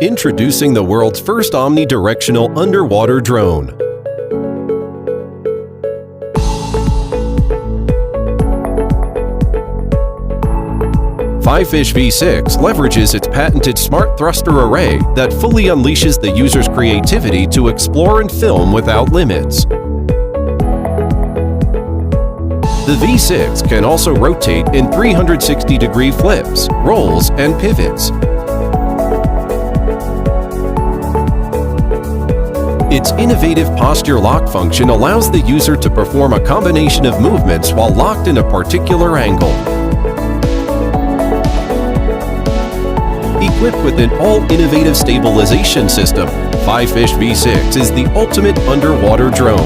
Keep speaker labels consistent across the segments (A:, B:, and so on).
A: Introducing the world's first omnidirectional underwater drone. FIFISH V6 leverages its patented smart thruster array that fully unleashes the user's creativity to explore and film without limits. The V6 can also rotate in 360-degree flips, rolls, and pivots. Its innovative posture lock function allows the user to perform a combination of movements while locked in a particular angle. Equipped with an all-innovative stabilization system, FIFISH V6 is the ultimate underwater drone.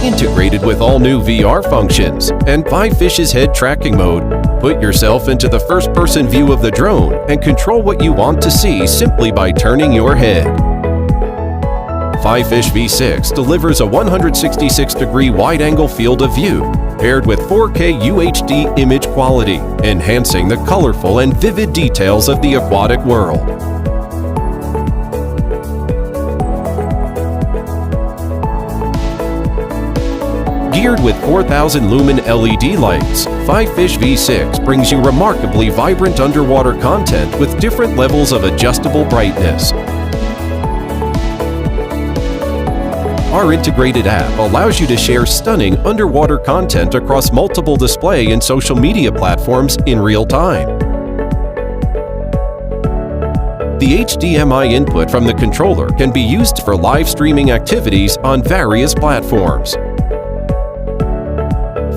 A: Integrated with all new VR functions and FIFISH's head tracking mode, put yourself into the first-person view of the drone and control what you want to see simply by turning your head. FIFISH V6 delivers a 166-degree wide-angle field of view, paired with 4K UHD image quality, enhancing the colorful and vivid details of the aquatic world. Geared with 4,000 lumen LED lights, FIFISH V6 brings you remarkably vibrant underwater content with different levels of adjustable brightness. Our integrated app allows you to share stunning underwater content across multiple display and social media platforms in real time. The HDMI input from the controller can be used for live streaming activities on various platforms.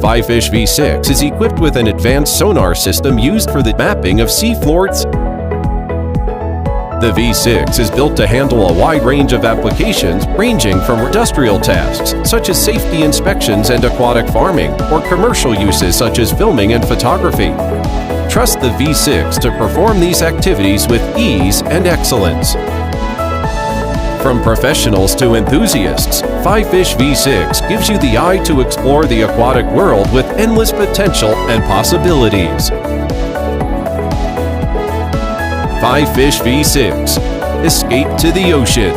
A: FIFISH V6 is equipped with an advanced sonar system used for the mapping of sea floors. The V6 is built to handle a wide range of applications ranging from industrial tasks, such as safety inspections and aquatic farming, or commercial uses such as filming and photography. Trust the V6 to perform these activities with ease and excellence. From professionals to enthusiasts, FIFISH V6 gives you the eye to explore the aquatic world with endless potential and possibilities. FIFISH V6. Escape to the ocean.